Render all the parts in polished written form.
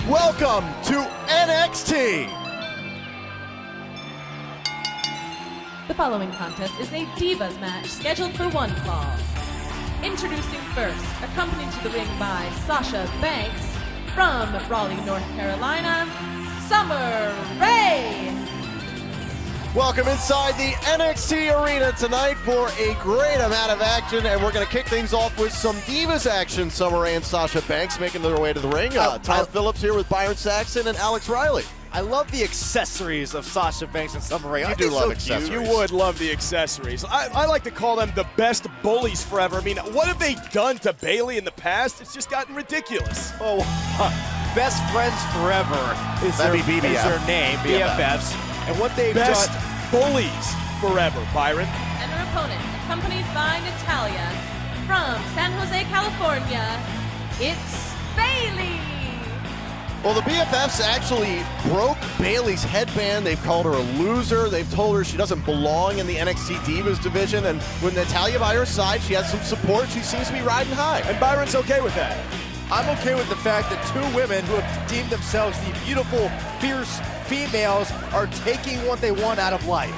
Welcome to NXT. The following contest is a Divas match scheduled for one fall. Introducing first, accompanied to the ring by Sasha Banks, from Raleigh, North Carolina, Summer Rae. Welcome inside the NXT arena tonight for a great amount of action, and we're going to kick things off with some Divas action. Summer Rae and Sasha Banks making their way to the ring. Tom Phillips here with Byron Saxton and Alex Riley. I love the accessories of Sasha Banks and Summer Rae. You do love accessories. You would love the accessories. I like to call them the best bullies forever. I mean, what have they done to Bayley in the past? It's just gotten ridiculous. Oh, best friends forever is their name, BFFs. And what they've Best done... bullies forever, Byron. And her opponent, accompanied by Natalya, from San Jose, California, it's Bayley. Well, the BFFs actually broke Bayley's headband. They've called her a loser. They've told her she doesn't belong in the NXT Divas division. And with Natalya by her side, she has some support. She seems to be riding high. And Byron's okay with that. I'm okay with the fact that two women who have deemed themselves the beautiful, fierce females are taking what they want out of life.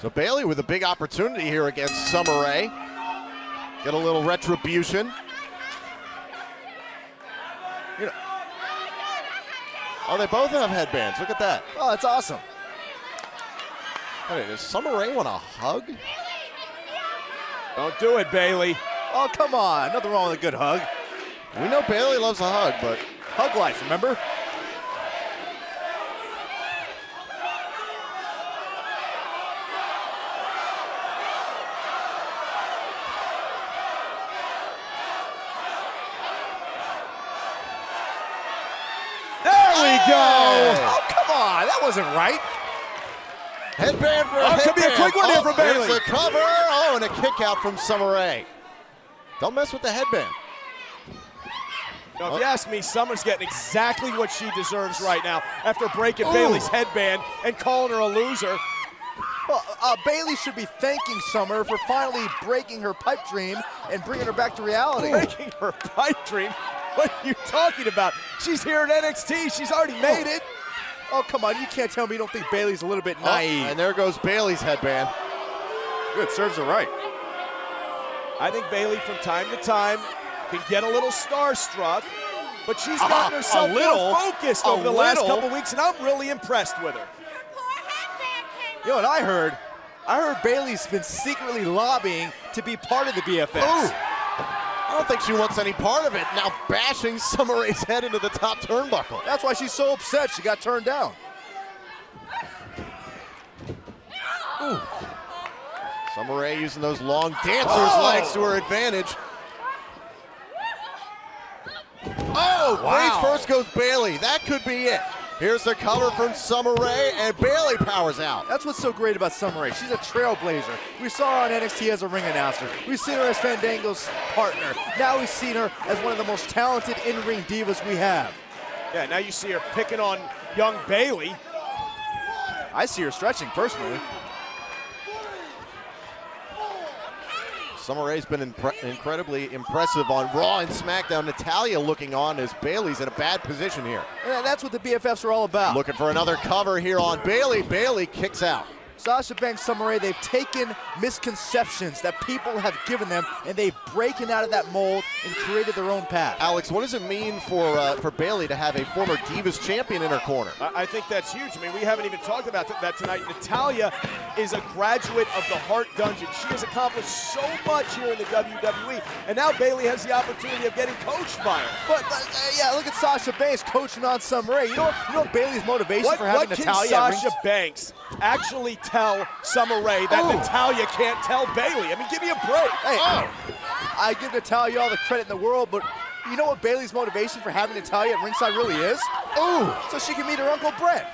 So Bayley with a big opportunity here against Summer Rae. Get a little retribution. You know, oh, they both have headbands. Look at that. Oh, that's awesome. Hey, does Summer Rae want a hug? Don't do it, Bayley. Oh, come on. Nothing wrong with a good hug. We know Bayley loves a hug, but... Hug life, remember? Go. Oh, come on. That wasn't right. Headband for a headband. Could be a quick one here from Bayley. There's a cover. Oh, and a kick out from Summer Rae. Don't mess with the headband. Now, if you ask me, Summer's getting exactly what she deserves right now after breaking Bayley's headband and calling her a loser. Well, Bayley should be thanking Summer for finally breaking her pipe dream and bringing her back to reality. Breaking her pipe dream? What are you talking about? She's here at NXT. She's already made it. Oh, come on. You can't tell me you don't think Bayley's a little bit naive. And there goes Bayley's headband. Good. Serves her right. I think Bayley from time to time can get a little starstruck, but she's gotten herself more focused over the last couple weeks, and I'm really impressed with her. You know what I heard? I heard Bayley's been secretly lobbying to be part of the BFFs. Ooh. I don't think she wants any part of it. Now bashing Summer Rae's head into the top turnbuckle. That's why she's so upset she got turned down. Ooh. Summer Rae using those long dancer's legs to her advantage. Oh, face first goes Bayley. That could be it. Here's the cover from Summer Rae, and Bayley powers out. That's what's so great about Summer Rae. She's a trailblazer. We saw her on NXT as a ring announcer. We've seen her as Fandango's partner. Now we've seen her as one of the most talented in-ring divas we have. Yeah, now you see her picking on young Bayley. I see her stretching personally. Summer Rae's been incredibly impressive on Raw and SmackDown. Natalya looking on as Bayley's in a bad position here. And that's what the BFFs are all about. Looking for another cover here on Bayley. Bayley kicks out. Sasha Banks, Summer Rae, they've taken misconceptions that people have given them, and they've broken out of that mold and created their own path. Alex, what does it mean for Bayley to have a former Divas champion in her corner? I think that's huge. I mean, we haven't even talked about that tonight. Natalya is a graduate of the Heart Dungeon. She has accomplished so much here in the WWE, and now Bayley has the opportunity of getting coached by her. But yeah, look at Sasha Banks coaching on Summer Rae. You know Bayley's motivation for having Natalya? What can Sasha Banks actually tell Summer Rae that Natalya can't tell Bayley? I mean, give me a break. Hey, I give Natalya all the credit in the world, but you know what Bayley's motivation for having Natalya at ringside really is? So she can meet her Uncle Brett.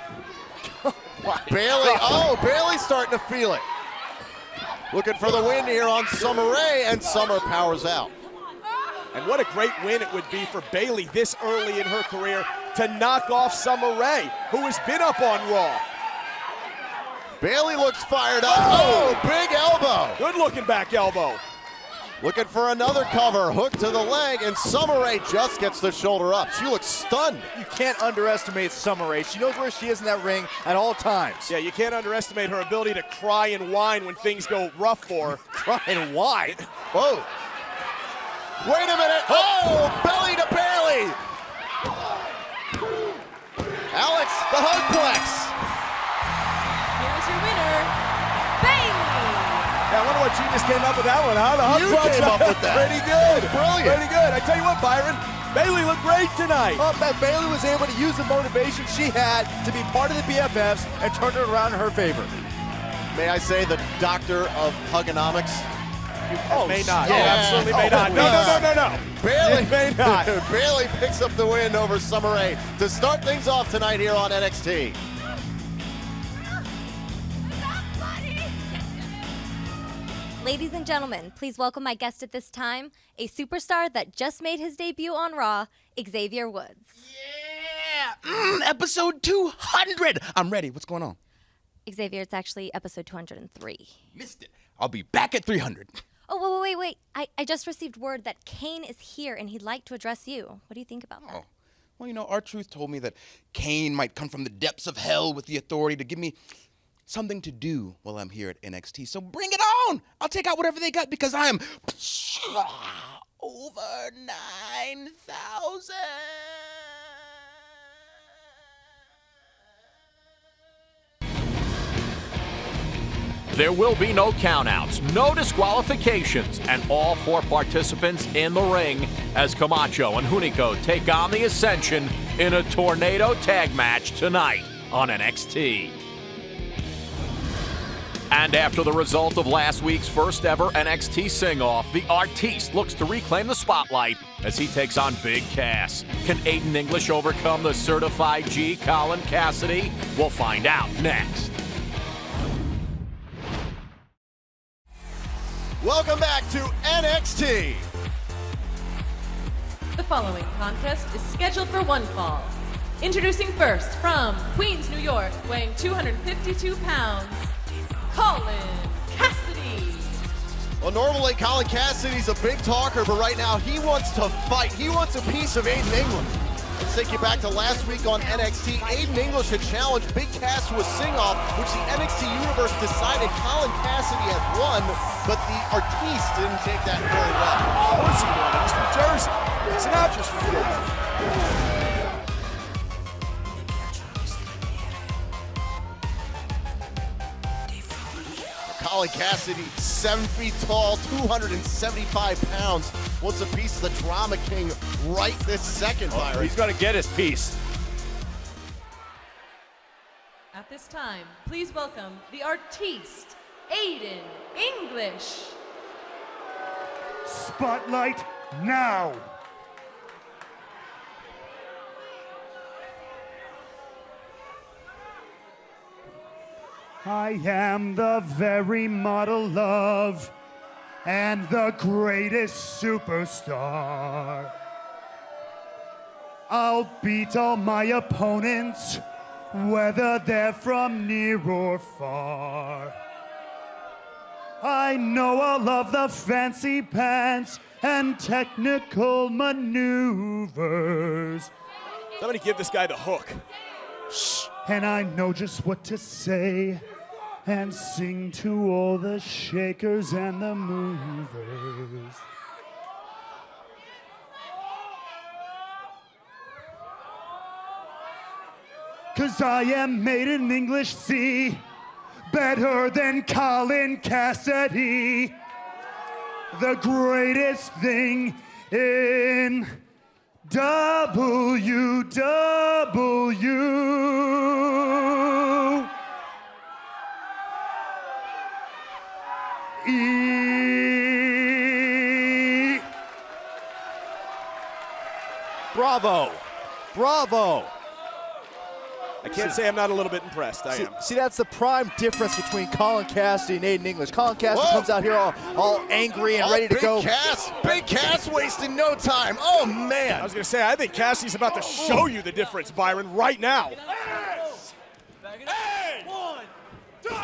Bayley, Bayley's starting to feel it. Looking for the win here on Summer Rae, and Summer powers out. And what a great win it would be for Bayley this early in her career to knock off Summer Rae, who has been up on Raw. Bayley looks fired up. Oh, big elbow. Good looking back elbow. Looking for another cover, hook to the leg, and Summer Rae just gets the shoulder up. She looks stunned. You can't underestimate Summer Rae. She knows where she is in that ring at all times. Yeah, you can't underestimate her ability to cry and whine when things go rough for her. Cry and whine? Whoa. Wait a minute. Oh, belly to Bayley. Alex, the hugplex. Here's your winner, Bayley. Yeah, I wonder what genius came up with that one, huh? The You came up with that. Pretty good. Brilliant. Pretty good. I tell you what, Byron, Bayley looked great tonight. Oh, that Bayley was able to use the motivation she had to be part of the BFFs and turn it around in her favor. May I say the doctor of hugonomics? Oh, may not. Yeah. Oh, absolutely may not. No. Bayley, It may not. Bayley picks up the win over Summer Rae to start things off tonight here on NXT. Ladies and gentlemen, please welcome my guest at this time, a superstar that just made his debut on Raw, Xavier Woods. Yeah! Episode 200! I'm ready. What's going on? Xavier, it's actually episode 203. Missed it. I'll be back at 300. Oh, wait. I just received word that Kane is here and he'd like to address you. What do you think about that? Oh. Well, you know, R-Truth told me that Kane might come from the depths of hell with the authority to give me something to do while I'm here at NXT. So bring it on! I'll take out whatever they got because I am over 9,000. There will be no countouts, no disqualifications, and all 4 participants in the ring as Camacho and Hunico take on the Ascension in a tornado tag match tonight on NXT. And after the result of last week's first ever NXT sing-off, the artiste looks to reclaim the spotlight as he takes on Big Cass. Can Aiden English overcome the certified G, Colin, Cassidy? We'll find out next. Welcome back to NXT. The following contest is scheduled for one fall. Introducing first from Queens, New York, weighing 252 pounds, Colin Cassidy. Well, normally Colin Cassidy's a big talker, but right now he wants to fight. He wants a piece of Aiden English. Let's take you back to last week on NXT. Aiden English had challenged Big Cass to a sing-off, which the NXT Universe decided Colin Cassidy had won, but the artiste didn't take that very well. Of course he won. He's from Jersey. Sinatra's from Jersey. Colin Cassidy, 7 feet tall, 275 pounds, wants a piece of the Drama King right this second, Byron. He's going to get his piece. At this time, please welcome the artiste, Aiden English. Spotlight now! I am the very model of and the greatest superstar. I'll beat all my opponents, whether they're from near or far. I know all of the fancy pants and technical maneuvers. Somebody give this guy the hook. And I know just what to say and sing to all the shakers and the movers. Cause I am made in English, see, better than Colin Cassidy, the greatest thing in WWE. Bravo. Bravo. I can't say I'm not a little bit impressed. I am. See, that's the prime difference between Colin Cassidy and Aiden English. Colin Cassidy Whoa. comes out here all angry and ready to go. Big Cass wasting no time. Oh, man. I was going to say, I think Cassie's about to show you the difference, Byron, right now. Hey! 1, 2, 3.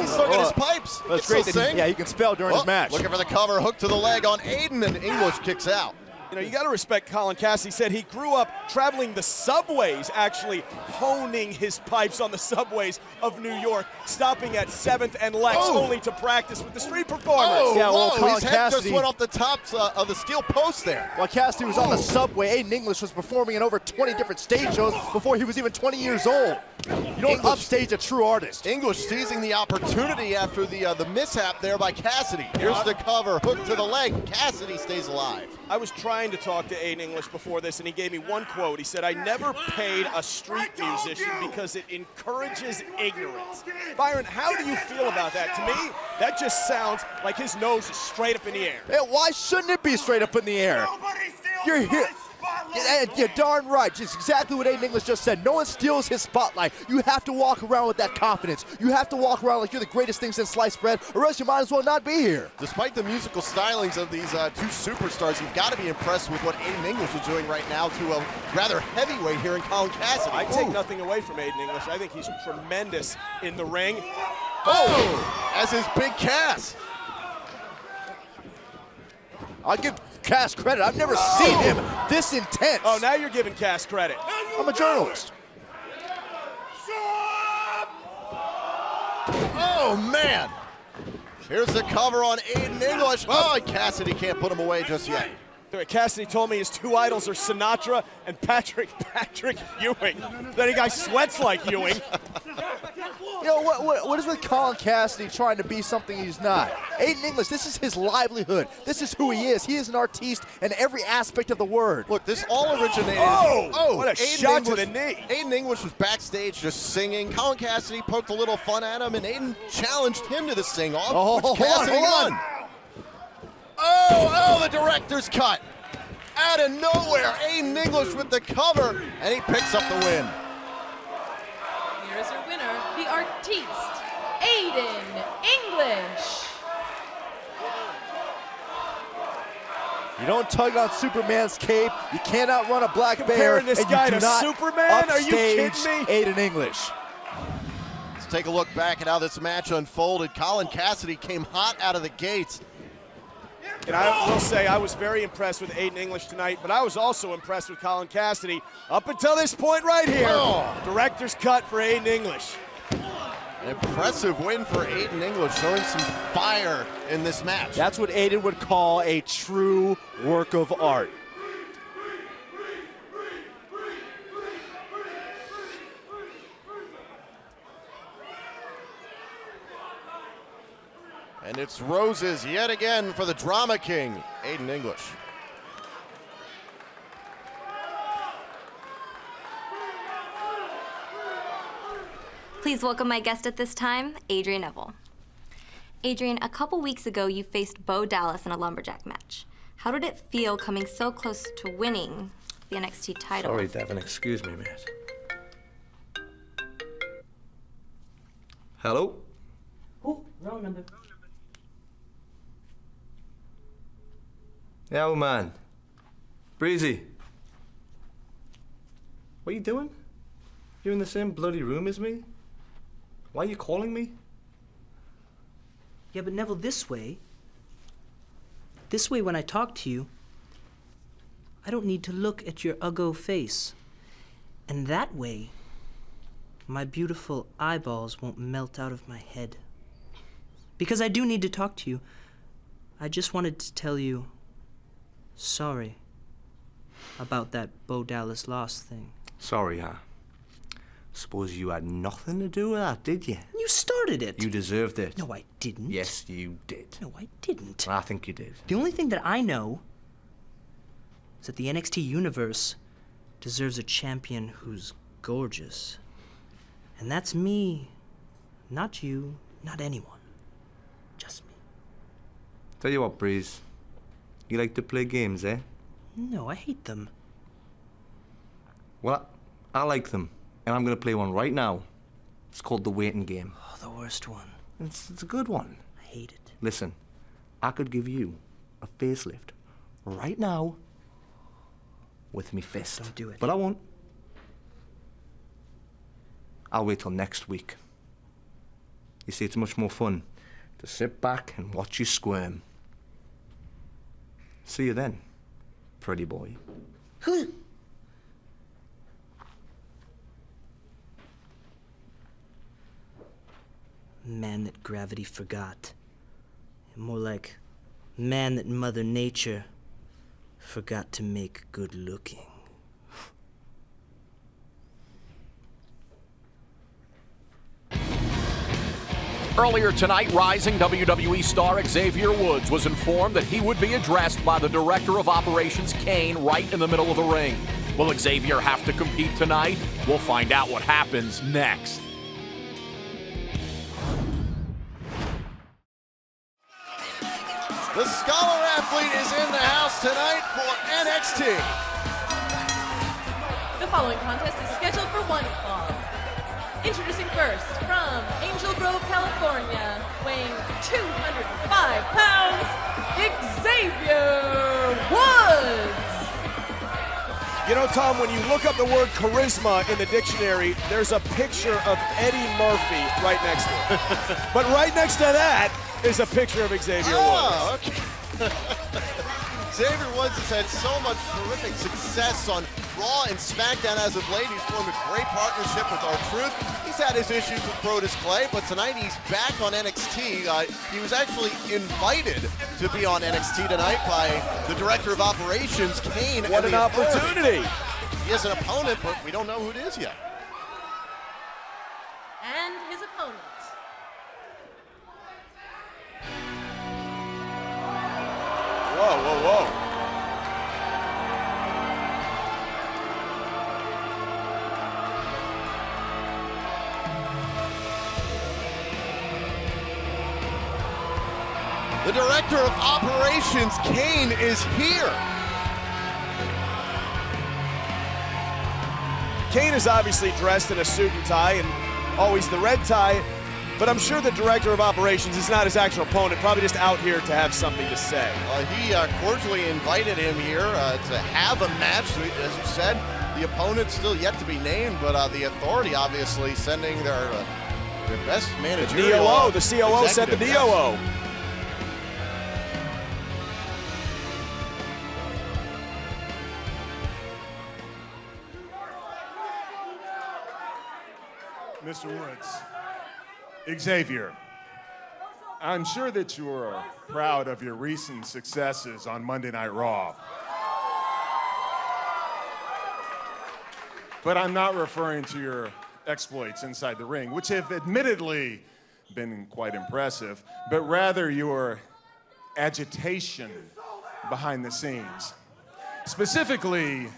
He's still got his pipes. He That's can great. still sing. Yeah, he can spell during his match. Looking for the cover, hook to the leg on Aiden, and English kicks out. You know, you got to respect Colin. Cassidy said he grew up traveling the subways, actually honing his pipes on the subways of New York, stopping at 7th and Lex only to practice with the street performers. Oh, Yeah, well, Colin his head Cassidy just went off the top of the steel post there. While Cassidy was on the subway, Aiden English was performing in over 20 different stage shows before he was even 20 years old. You don't upstage a true artist. English seizing the opportunity after the mishap there by Cassidy. Here's the cover, hook to the leg. Cassidy stays alive. I was trying to talk to Aiden English before this, and he gave me one quote. He said, "I never paid a street musician because it encourages ignorance." Byron, how do you feel about that? To me, that just sounds like his nose is straight up in the air. Hey, why shouldn't it be straight up in the air? You're here. You're darn right. Just exactly what Aiden English just said. No one steals his spotlight. You have to walk around with that confidence. You have to walk around like you're the greatest thing since sliced bread, or else you might as well not be here. Despite the musical stylings of these two superstars, you've got to be impressed with what Aiden English is doing right now to a rather heavyweight here in Colin Cassidy. I take nothing away from Aiden English. I think he's tremendous in the ring. As his big Cass. I'll give Cass credit. I've never seen him this intense. Oh, now you're giving Cass credit. I'm a journalist. Oh, man. Here's the cover on Aiden English. Oh, and Cassidy can't put him away just yet. Cassidy told me his two idols are Sinatra and Patrick Ewing. That guy sweats like Ewing. You know, what is with Colin Cassidy trying to be something he's not? Aiden English, this is his livelihood. This is who he is. He is an artiste in every aspect of the word. Look, this all originated. What a shot to the knee. Aiden English was backstage just singing. Colin Cassidy poked a little fun at him, and Aiden challenged him to the sing-off, which Cassidy won. Oh, the director's cut. Out of nowhere, Aiden English with the cover, and he picks up the win. Here is your winner, the artiste, Aiden English. You don't tug on Superman's cape. You cannot run a black bear. Comparing this and guy you do to not Superman? Are you kidding upstage me? Aiden English. Let's take a look back at how this match unfolded. Colin Cassidy came hot out of the gates. And I will say I was very impressed with Aiden English tonight, but I was also impressed with Colin Cassidy up until this point right here. Director's cut for Aiden English. An impressive win for Aiden English, showing some fire in this match. That's what Aiden would call a true work of art. And it's roses yet again for the Drama King, Aiden English. Please welcome my guest at this time, Adrian Neville. Adrian, a couple weeks ago you faced Bo Dallas in a lumberjack match. How did it feel coming so close to winning the NXT title? Sorry, Devin, excuse me, mate. Hello? Oh, wrong number. Yo, man. Breezy. What are you doing? You're in the same bloody room as me? Why are you calling me? Yeah, but Neville, this way. This way, when I talk to you, I don't need to look at your uggo face. And that way, my beautiful eyeballs won't melt out of my head. Because I do need to talk to you. I just wanted to tell you, sorry about that Bo Dallas loss thing. Sorry, huh? Suppose you had nothing to do with that, did you? You started it. You deserved it. No, I didn't. Yes, you did. No, I didn't. I think you did. The only thing that I know is that the NXT universe deserves a champion who's gorgeous. And that's me, not you, not anyone. Just me. Tell you what, Breeze. You like to play games, eh? No, I hate them. Well, I like them. And I'm going to play one right now. It's called the waiting game. Oh, the worst one. It's a good one. I hate it. Listen, I could give you a facelift right now with me fist. Don't do it. But I won't. I'll wait till next week. You see, it's much more fun to sit back and watch you squirm. See you then, pretty boy. Man that gravity forgot. More like man that Mother Nature forgot to make good looking. Earlier tonight, rising WWE star Xavier Woods was informed that he would be addressed by the Director of Operations, Kane, right in the middle of the ring. Will Xavier have to compete tonight? We'll find out what happens next. The Scholar Athlete is in the house tonight for NXT. The following contest is scheduled for one fall. Introducing first, from Angel Grove, California, weighing 205 pounds, Xavier Woods. You know, Tom, when you look up the word charisma in the dictionary, there's a picture of Eddie Murphy right next to it. But right next to that is a picture of Xavier Woods. Okay. Xavier Woods has had so much terrific success on Raw and SmackDown as of late. He's formed a great partnership with R-Truth. He's had his issues with Brodus Clay, but tonight he's back on NXT. He was actually invited to be on NXT tonight by the Director of Operations, Kane. What an opportunity. He has an opponent, but we don't know who it is yet. And his opponent. Whoa, whoa, whoa. The Director of Operations, Kane, is here. Kane is obviously dressed in a suit and tie and always the red tie, but I'm sure the Director of Operations is not his actual opponent, probably just out here to have something to say. He cordially invited him here to have a match. As you said, the opponent's still yet to be named, but the Authority obviously sending their best managerial. The COO sent the DOO. Mr. Woods, Xavier, I'm sure that you are proud of your recent successes on Monday Night Raw. But I'm not referring to your exploits inside the ring, which have admittedly been quite impressive, but rather your agitation behind the scenes. Specifically,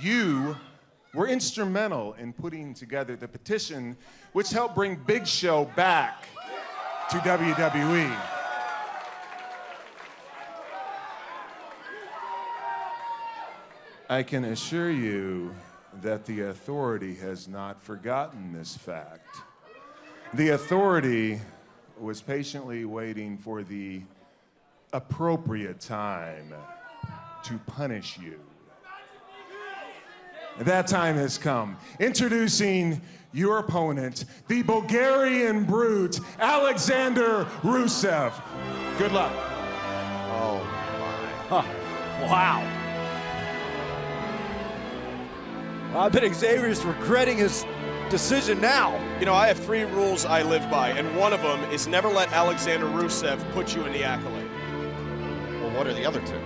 you were instrumental in putting together the petition which helped bring Big Show back to WWE. I can assure you that the Authority has not forgotten this fact. The Authority was patiently waiting for the appropriate time to punish you. That time has come. Introducing your opponent, the Bulgarian brute, Alexander Rusev. Good luck. Oh, my. Wow. I bet Xavier's regretting his decision now. You know, I have 3 rules I live by, and one of them is never let Alexander Rusev put you in the accolade. Well, what are the other 2?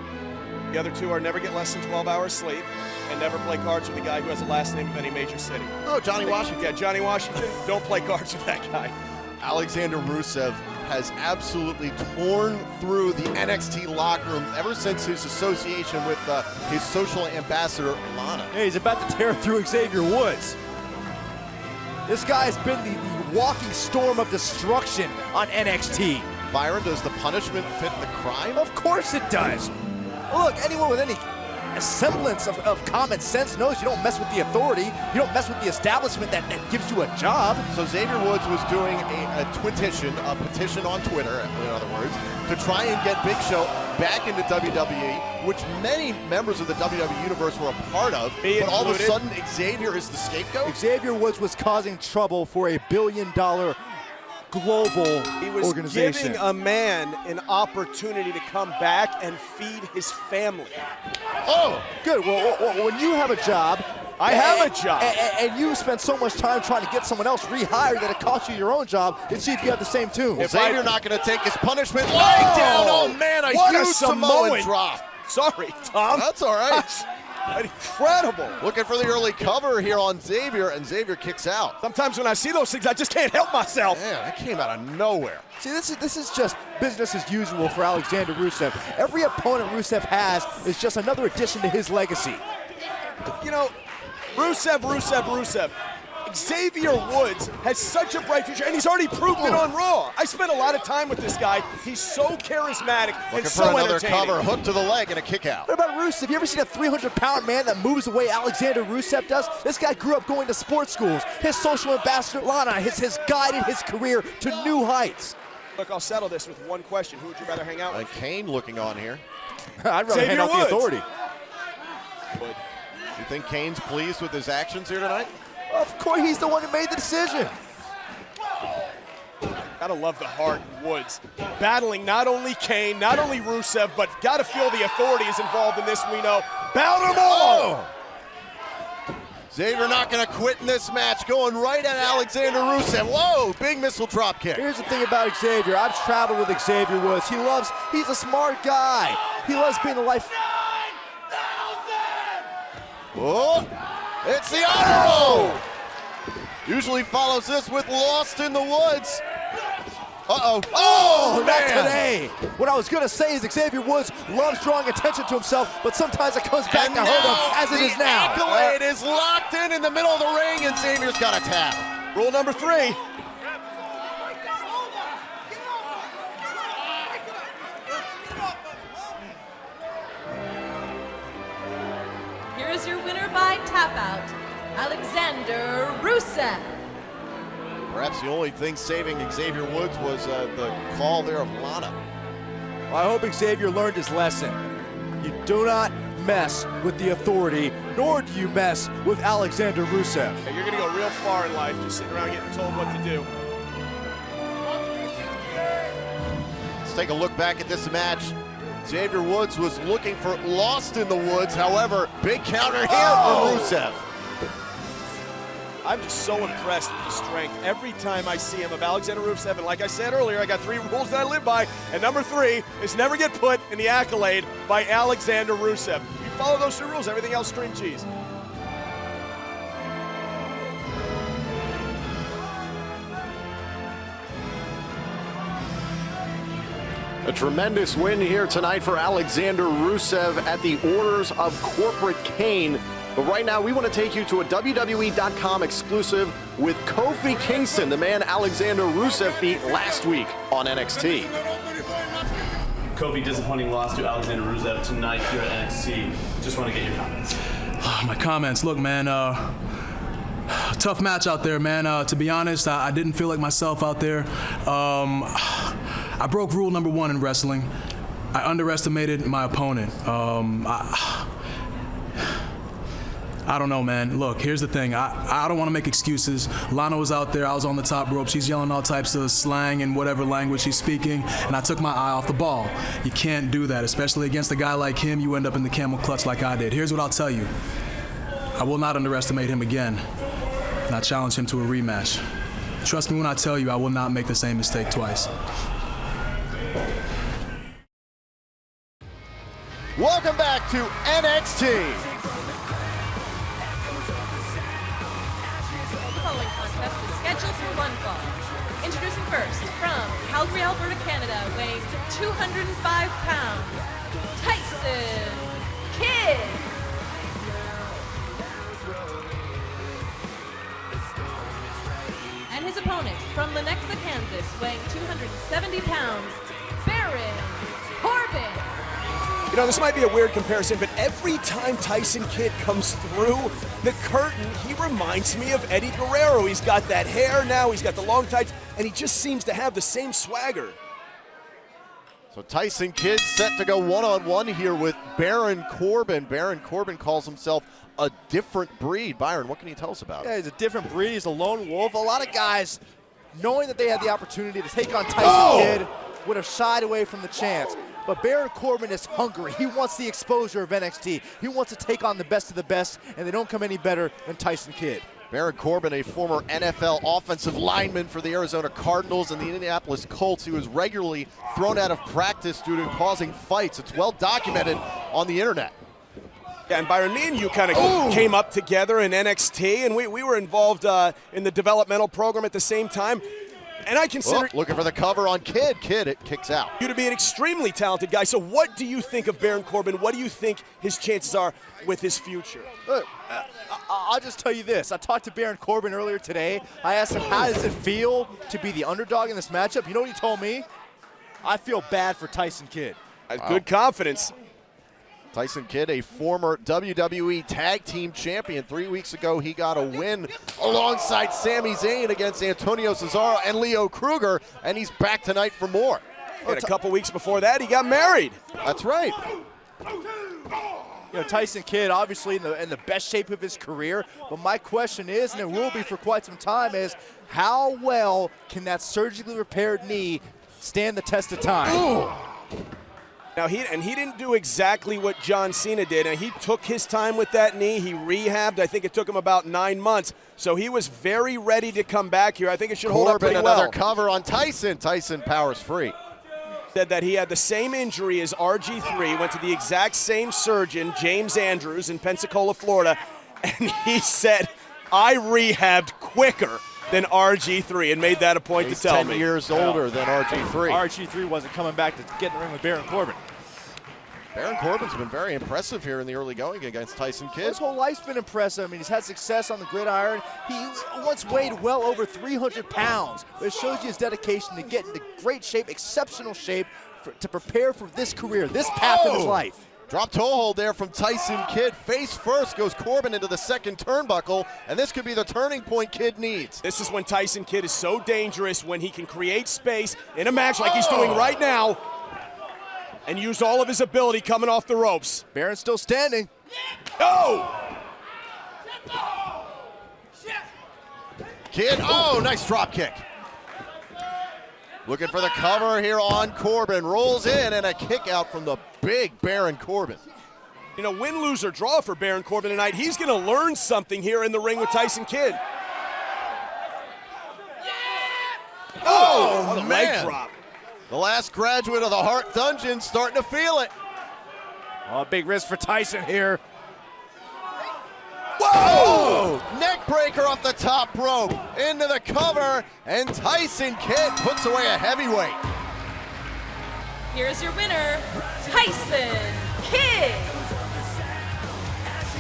The other 2 are never get less than 12 hours sleep and never play cards with the guy who has the last name of any major city. Oh, Johnny Washington. Yeah, Johnny Washington. Don't play cards with that guy. Alexander Rusev has absolutely torn through the NXT locker room ever since his association with his social ambassador, Lana. Hey, he's about to tear through Xavier Woods. This guy has been the walking storm of destruction on NXT. Byron, does the punishment fit the crime? Of course it does. Look, anyone with any semblance of common sense knows you don't mess with the Authority. You don't mess with the establishment that gives you a job. So Xavier Woods was doing a petition on Twitter, in other words, to try and get Big Show back into WWE, which many members of the WWE Universe were a part of. But all of a sudden, Xavier is the scapegoat? Xavier Woods was causing trouble for $1 billion global He was organization. giving a man an opportunity to come back and feed his family. Oh, good. Well, when you have a job, I have a job. And you spend so much time trying to get someone else rehired that it costs you your own job, and see if you have the same tune. Well, Xavier not going to take his punishment. Lying down. Oh, man, a what huge a Samoan drop. Sorry, Tom. That's all right. Incredible. Looking for the early cover here on Xavier, and Xavier kicks out. Sometimes when I see those things, I just can't help myself. Man, that came out of nowhere. See, this is just business as usual for Alexander Rusev. Every opponent Rusev has is just another addition to his legacy. You know, Rusev. Xavier Woods has such a bright future, and he's already proved it on Raw. I spent a lot of time with this guy. He's so charismatic and so for another entertaining. cover, hook to the leg, and a kick out. What about Rusev? You ever seen a 300-pound man that moves the way Alexander Rusev does? This guy grew up going to sports schools. His social ambassador, Lana, has guided his career to new heights. Look, I'll settle this with one question. Who would you rather hang out with? Kane looking on here. I'd rather Xavier hand out Woods. the authority. But you think Kane's pleased with his actions here tonight? Of course, he's the one who made the decision. Gotta love the heart in Woods. Battling not only Kane, not only Rusev, but gotta feel the authority is involved in this, we know. Bout them all! Xavier not going to quit in this match, going right at Alexander Rusev. Whoa, big missile drop kick. Here's the thing about Xavier. I've traveled with Xavier Woods. He's a smart guy. He loves being the life. Oh, it's the honor roll. Usually follows this with Lost in the Woods. Uh-oh. Oh, not man. today. What I was going to say is Xavier Woods loves drawing attention to himself, but sometimes it comes back to hurt him, as it is now. The accolade is locked in the middle of the ring, and Xavier's got a tap. Rule number 3. Here is your winner by tap out, Alexander Rusev. Perhaps the only thing saving Xavier Woods was the call there of Lana. Well, I hope Xavier learned his lesson. You do not mess with the authority, nor do you mess with Alexander Rusev. Hey, you're gonna go real far in life just sitting around getting told what to do. Let's take a look back at this match. Xavier Woods was looking for Lost in the Woods. However, big counter here from Rusev. I'm just so impressed with the strength every time I see him of Alexander Rusev. And like I said earlier, I got 3 rules that I live by. And number 3 is never get put in the accolade by Alexander Rusev. You follow those 3 rules, everything else string cheese. A tremendous win here tonight for Alexander Rusev at the orders of Corporate Kane. But right now, we want to take you to a WWE.com exclusive with Kofi Kingston, the man Alexander Rusev beat last week on NXT. Kofi, disappointing loss to Alexander Rusev tonight here at NXT. Just want to get your comments. My comments, look, man, tough match out there, man. To be honest, I didn't feel like myself out there. I broke rule number 1 in wrestling. I underestimated my opponent. I don't know, man. Look, here's the thing. I don't want to make excuses. Lana was out there. I was on the top rope. She's yelling all types of slang in whatever language she's speaking, and I took my eye off the ball. You can't do that, especially against a guy like him. You end up in the camel clutch like I did. Here's what I'll tell you. I will not underestimate him again, and I challenge him to a rematch. Trust me when I tell you I will not make the same mistake twice. Welcome back to NXT. The following contest is scheduled for 1 fall. Introducing first, from Calgary, Alberta, Canada, weighing 205 pounds, Tyson Kidd. And his opponent, from Lenexa, Kansas, weighing 270 pounds, Baron Corbin. You know, this might be a weird comparison, but every time Tyson Kidd comes through the curtain, he reminds me of Eddie Guerrero. He's got that hair now, he's got the long tights, and he just seems to have the same swagger. So Tyson Kidd set to go one-on-one here with Baron Corbin. Baron Corbin calls himself a different breed. Byron, what can you tell us about it? Yeah, he's a different breed. He's a lone wolf. A lot of guys knowing that they had the opportunity to take on Tyson Kidd, would have shied away from the chance. But Baron Corbin is hungry. He wants the exposure of NXT. He wants to take on the best of the best, and they don't come any better than Tyson Kidd. Baron Corbin, a former NFL offensive lineman for the Arizona Cardinals and the Indianapolis Colts, who is regularly thrown out of practice due to causing fights. It's well documented on the internet. Yeah, and Byron, me and you kind of came up together in NXT, and we were involved in the developmental program at the same time. And I consider looking for the cover on Kidd. Kidd, it kicks out. You to be an extremely talented guy. So what do you think of Baron Corbin? What do you think his chances are with his future? Look, I'll just tell you this. I talked to Baron Corbin earlier today. I asked him, how does it feel to be the underdog in this matchup? You know what he told me? I feel bad for Tyson Kidd. Good confidence. Tyson Kidd, a former WWE Tag Team Champion. 3 weeks ago, he got a win alongside Sami Zayn against Antonio Cesaro and Leo Kruger, and he's back tonight for more. And a couple weeks before that, he got married. That's right. You know, Tyson Kidd, obviously in the best shape of his career, but my question is, and it will be for quite some time, is how well can that surgically repaired knee stand the test of time? Ooh. Now, he didn't do exactly what John Cena did. And he took his time with that knee. He rehabbed. I think it took him about 9 months. So he was very ready to come back here. I think it should hold up pretty well. Another cover on Tyson. Tyson powers free. Said that he had the same injury as RG3, went to the exact same surgeon, James Andrews, in Pensacola, Florida, and he said, I rehabbed quicker than RG3, and made that a point to tell me. He's 10 years older than RG3. RG3 wasn't coming back to get in the ring with Baron Corbin. Baron Corbin's been very impressive here in the early going against Tyson Kidd. His whole life's been impressive. I mean, he's had success on the gridiron. He once weighed well over 300 pounds. But it shows you his dedication to get into great shape, exceptional shape, to prepare for this career, this path in his life. Drop toe hold there from Tyson Kidd. Face first goes Corbin into the second turnbuckle, and this could be the turning point Kidd needs. This is when Tyson Kidd is so dangerous, when he can create space in a match like he's doing right now and use all of his ability coming off the ropes. Baron's still standing. Kidd, nice drop kick. Looking for the cover here on Corbin. Rolls in, and a kick out from the big Baron Corbin. You know, win, lose, or draw for Baron Corbin tonight. He's going to learn something here in the ring with Tyson Kidd. Oh, what a man. leg drop. The last graduate of the Hart Dungeon starting to feel it. Oh, big risk for Tyson here. Whoa! Neck breaker off the top rope. Into the cover, and Tyson Kidd puts away a heavyweight. Here's your winner, Tyson Kidd.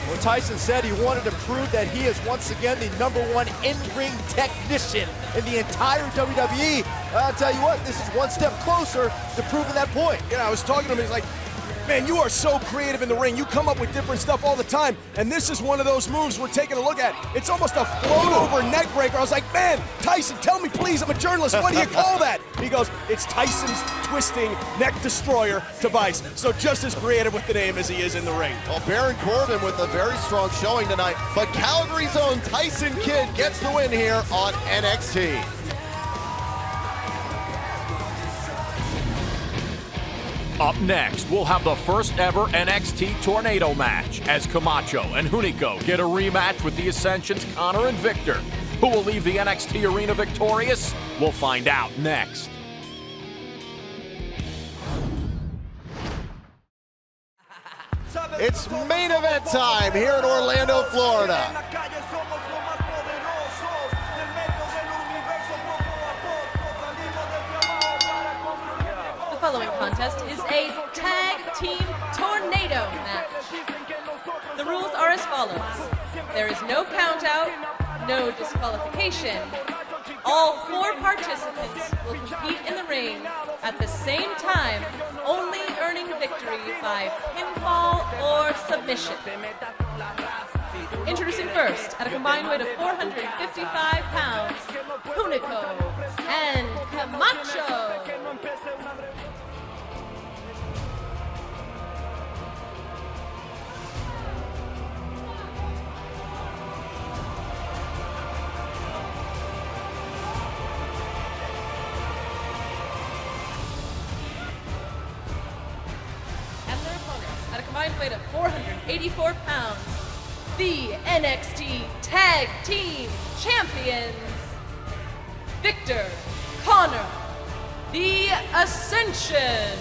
Well, Tyson said he wanted to prove that he is once again the #1 in-ring technician in the entire WWE. I'll tell you what, this is one step closer to proving that point. Yeah, I was talking to him, he's like, man, you are so creative in the ring. You come up with different stuff all the time, and this is one of those moves we're taking a look at. It's almost a float-over neck breaker. I was like, man, Tyson, tell me, please, I'm a journalist. What do you call that? He goes, it's Tyson's twisting neck destroyer device. So just as creative with the name as he is in the ring. Well, Baron Corbin with a very strong showing tonight, but Calgary's own Tyson Kidd gets the win here on NXT. Up next, we'll have the first ever NXT Tornado match as Camacho and Hunico get a rematch with the Ascension's Connor and Victor. Who will leave the NXT arena victorious? We'll find out next. It's main event time here in Orlando, Florida. The following contest is a tag team tornado match. The rules are as follows. There is no count out, no disqualification. All 4 participants will compete in the ring at the same time, only earning victory by pinfall or submission. Introducing first, at a combined weight of 455 pounds, Hunico and Camacho. combined weight of 484 pounds, the NXT Tag Team Champions, Victor, Connor, the Ascension.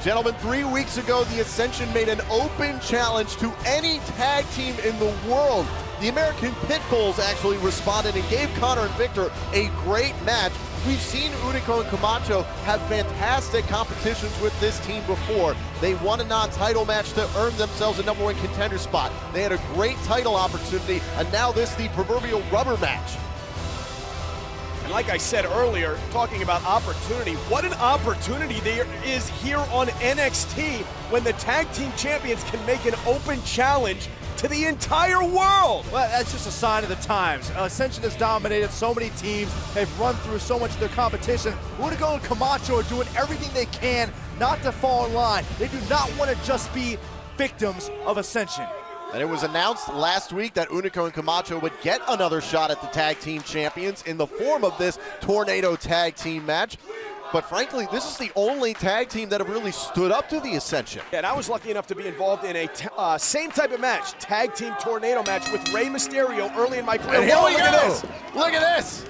Gentlemen, 3 weeks ago, the Ascension made an open challenge to any tag team in the world. The American Pitbulls actually responded and gave Connor and Victor a great match. We've seen Hunico and Camacho have fantastic competitions with this team before. They won a non-title match to earn themselves a #1 contender spot. They had a great title opportunity, and now this the proverbial rubber match. And like I said earlier, talking about opportunity, what an opportunity there is here on NXT when the tag team champions can make an open challenge to the entire world. Well, that's just a sign of the times. Ascension has dominated so many teams. They've run through so much of their competition. Hunico and Camacho are doing everything they can not to fall in line. They do not want to just be victims of Ascension. And it was announced last week that Hunico and Camacho would get another shot at the tag team champions in the form of this Tornado tag team match. But frankly, this is the only tag team that have really stood up to the Ascension. Yeah, and I was lucky enough to be involved in a same type of match, tag team tornado match with Rey Mysterio early in my career. And here Whoa, we look go. at this. Look at this.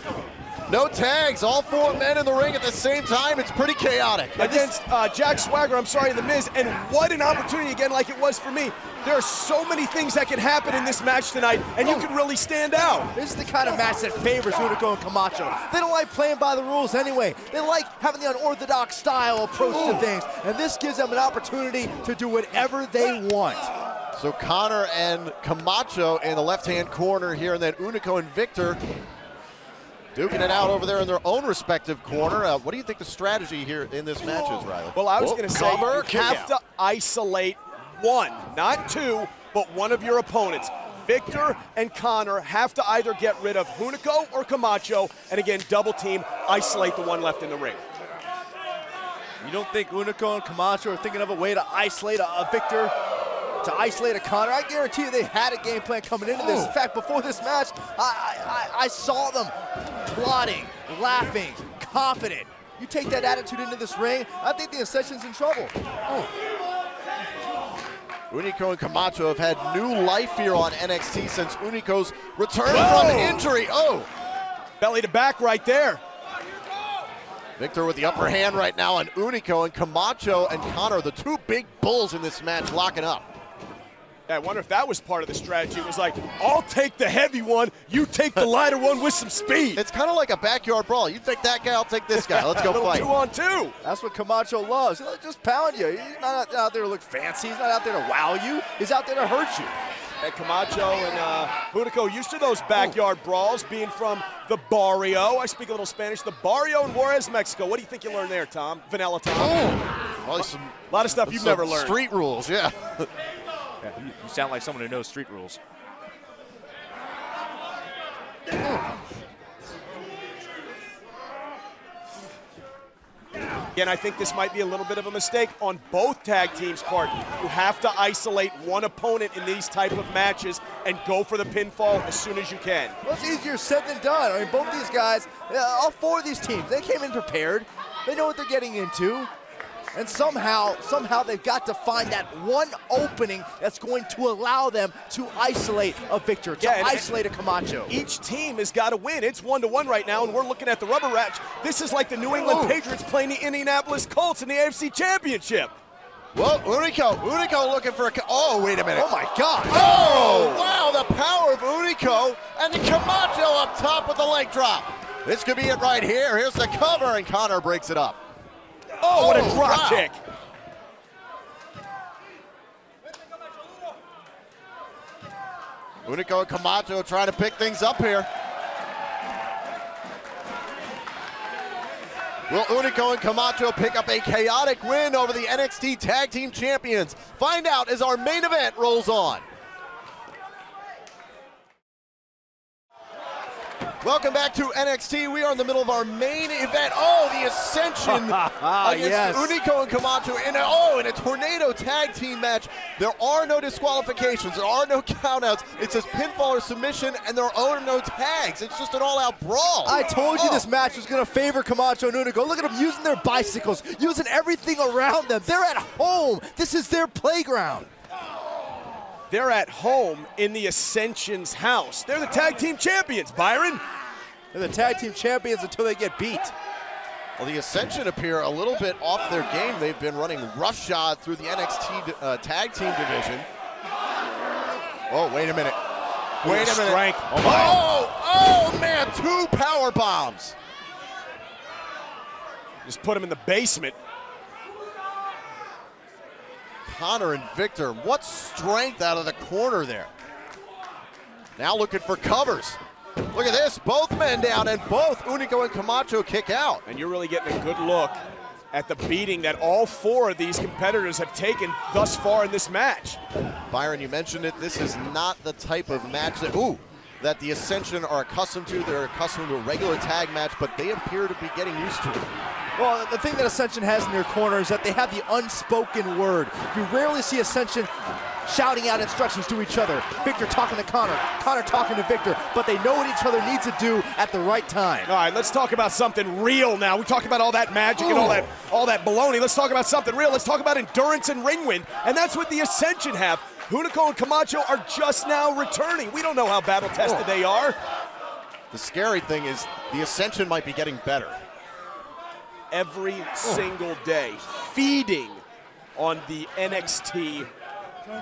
No tags, all 4 men in the ring at the same time. It's pretty chaotic. Against Jack Swagger, the Miz, and what an opportunity again, like it was for me. There are so many things that can happen in this match tonight, and you can really stand out. This is the kind of match that favors Hunico and Camacho. They don't like playing by the rules anyway. They like having the unorthodox style approach to things, and this gives them an opportunity to do whatever they want. So Connor and Camacho in the left-hand corner here, and then Hunico and Victor duking it out over there in their own respective corner. What do you think the strategy here in this match is, Riley? Well, I was going to say, you have to isolate one, not two, but one of your opponents. Victor and Connor have to either get rid of Hunico or Camacho, and again, double team, isolate the one left in the ring. You don't think Hunico and Camacho are thinking of a way to isolate a Victor, to isolate a Connor? I guarantee you they had a game plan coming into this. In fact, before this match, I saw them plotting, laughing, confident. You take that attitude into this ring, I think the Ascension's in trouble. Hunico and Camacho have had new life here on NXT since Hunico's return from injury. Belly to back right there. Victor with the upper hand right now on Hunico, and Camacho and Connor, the two big bulls in this match, locking up. I wonder if that was part of the strategy. It was like, I'll take the heavy one, you take the lighter one with some speed. It's kind of like a backyard brawl. You take that guy, I'll take this guy. Let's go fight. 2-on-2. That's what Camacho loves. He'll just pound you. He's not out there to look fancy. He's not out there to wow you. He's out there to hurt you. And Camacho and Hunico used to those backyard brawls, being from the barrio. I speak a little Spanish. The barrio in Juarez, Mexico. What do you think you learned there, Tom? Vanilla Tom? Well, a lot of stuff you've never learned. Street rules, yeah. You sound like someone who knows street rules. Again, I think this might be a little bit of a mistake on both tag teams' part. You have to isolate one opponent in these type of matches and go for the pinfall as soon as you can. Well, it's easier said than done. I mean, both these guys, all 4 of these teams, they came in prepared. They know what they're getting into. And somehow they've got to find that one opening that's going to allow them to isolate a Victor, to isolate a Camacho. Each team has got to win. It's 1-1 right now, and we're looking at the rubber match. This is like the New England Patriots playing the Indianapolis Colts in the AFC Championship. Well, Hunico looking for a... Oh, wait a minute. Oh, my God. Oh, wow, the power of Hunico, and then Camacho up top with the leg drop. This could be it right here. Here's the cover, and Connor breaks it up. Oh, what a drop kick. Hunico and Camacho trying to pick things up here. Will Hunico and Camacho pick up a chaotic win over the NXT Tag Team Champions? Find out as our main event rolls on. Welcome back to NXT. We are in the middle of our main event. Oh, the Ascension against Hunico and Camacho in a tornado tag team match. There are no disqualifications. There are no countouts. It says pinfall or submission, and there are no tags. It's just an all-out brawl. I told you this match was going to favor Camacho and Hunico. Look at them using their bicycles, using everything around them. They're at home. This is their playground. They're at home in the Ascension's house. They're the tag team champions, Byron. They're the tag team champions until they get beat. Well, the Ascension appear a little bit off their game. They've been running roughshod through the NXT tag team division. Oh, wait a minute. Wait a minute. Strength. Oh, man, 2 power bombs. Just put him in the basement. Connor and Victor, what strength out of the corner there. Now looking for covers. Look at this, both men down, and both Hunico and Camacho kick out. And you're really getting a good look at the beating that all 4 of these competitors have taken thus far in this match. Byron, you mentioned it. This is not the type of match that the Ascension are accustomed to. They're accustomed to a regular tag match, but they appear to be getting used to it. Well, the thing that Ascension has in their corner is that they have the unspoken word. You rarely see Ascension shouting out instructions to each other. Victor talking to Connor, Connor talking to Victor, but they know what each other needs to do at the right time. All right, let's talk about something real now. We talked about all that magic and all that baloney. Let's talk about something real. Let's talk about endurance and ring wind, and that's what the Ascension have. Hunico and Camacho are just now returning. We don't know how battle-tested they are. The scary thing is the Ascension might be getting better. Every single day, feeding on the NXT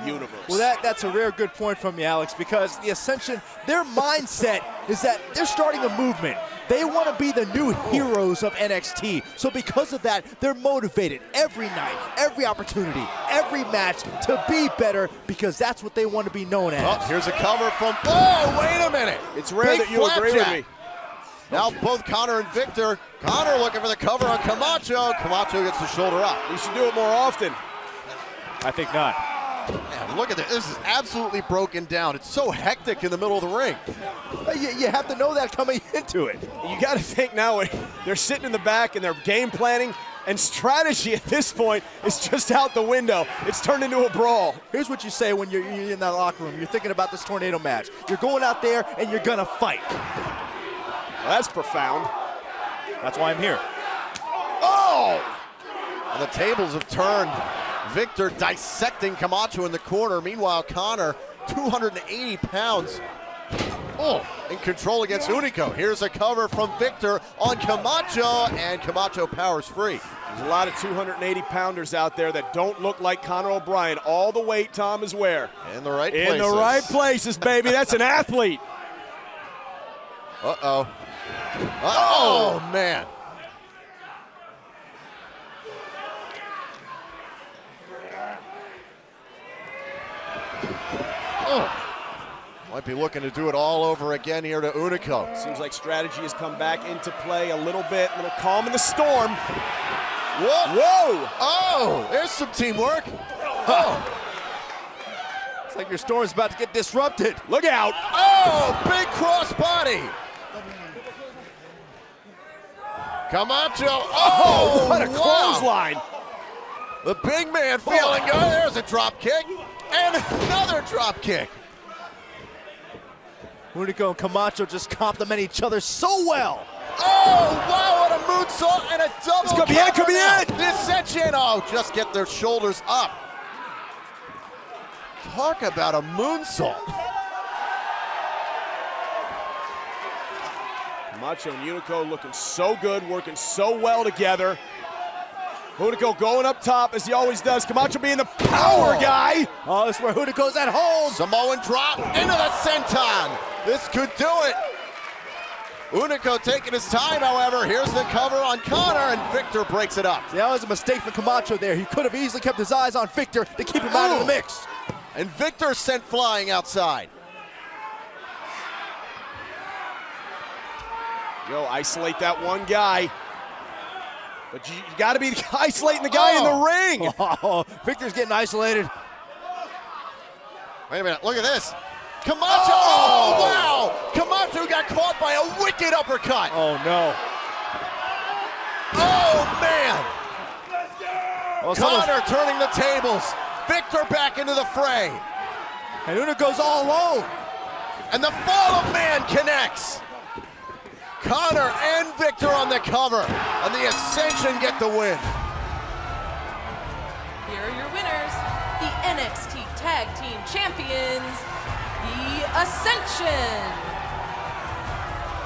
universe. Well, that's a rare good point from you, Alex, because the Ascension, their mindset is that they're starting a movement. They want to be the new heroes of NXT. So because of that, they're motivated every night, every opportunity, every match to be better, because that's what they want to be known as. Oh, here's a cover from, wait a minute. It's rare that you agree with me. Now both Connor and Victor. Connor looking for the cover on Camacho. Camacho gets the shoulder up. We should do it more often. I think not. Man, look at this. This is absolutely broken down. It's so hectic in the middle of the ring. You have to know that coming into it. You got to think now they're sitting in the back and they're game planning, and strategy at this point is just out the window. It's turned into a brawl. Here's what you say when you're in that locker room. You're thinking about this tornado match. You're going out there and you're going to fight. Well, that's profound. That's why I'm here. Oh! And the tables have turned. Victor dissecting Camacho in the corner. Meanwhile, Connor, 280 pounds. In control against Hunico. Here's a cover from Victor on Camacho, and Camacho powers free. There's a lot of 280-pounders out there that don't look like Conor O'Brien. All the weight, Tom, is where? In the right places. In the right places, baby. That's an athlete. Uh-oh. Oh, man. Might be looking to do it all over again here to Hunico. Seems like strategy has come back into play a little bit, a little calm in the storm. Whoa! Oh, there's some teamwork. Oh. It's like your storm's about to get disrupted. Look out! Oh, big cross body. Camacho. Oh, what a clothesline. The big man feeling good. There's a drop kick and another drop kick. Hunico and Camacho just complement each other so well. Oh, wow, what a moonsault and a double. This could be it, could be it. This Ascension, just get their shoulders up. Talk about a moonsault. Camacho and Hunico looking so good, working so well together. Hunico going up top as he always does. Camacho being the power guy. Oh, this is where Hunico's at home. Samoan drop into the senton. This could do it. Hunico taking his time, however. Here's the cover on Connor, and Victor breaks it up. See, that was a mistake for Camacho there. He could have easily kept his eyes on Victor to keep him out of the mix. And Victor sent flying outside. Yo, isolate that one guy. But you got to be isolating the guy in the ring. Oh, Victor's getting isolated. Wait a minute, look at this. Camacho, wow! Camacho got caught by a wicked uppercut. Oh, no. Oh, man. Well, Connor turning the tables. Victor back into the fray. And Una goes all alone. And the fall of man connects. Connor and Victor on the cover. And the Ascension get the win. Here are your winners, the NXT Tag Team Champions, the Ascension.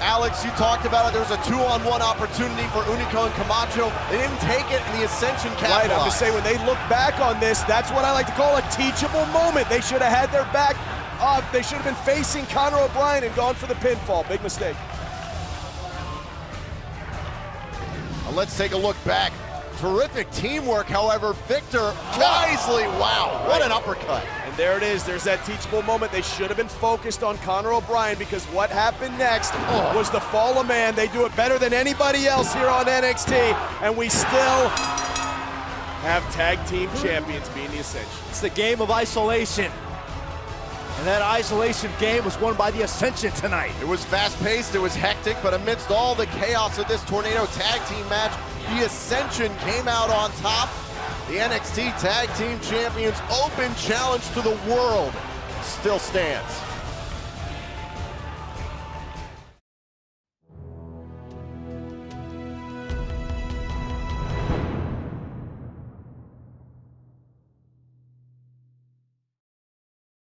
Alex, you talked about it. There was a 2-on-1 opportunity for Hunico and Camacho. They didn't take it, and the Ascension capitalized. Right, I'm just saying, when they look back on this, that's what I like to call a teachable moment. They should have had their back up. They should have been facing Conor O'Brien and gone for the pinfall. Big mistake. Let's take a look back. Terrific teamwork, however, Victor wisely, wow, what an uppercut. And there it is, there's that teachable moment. They should have been focused on Conor O'Brien, because what happened next was the fall of man. They do it better than anybody else here on NXT, and we still have tag team champions being the Ascension. It's the game of isolation. And that isolation game was won by the Ascension tonight. It was fast-paced, it was hectic, but amidst all the chaos of this Tornado Tag Team match, the Ascension came out on top. The NXT Tag Team Champions open challenge to the world still stands.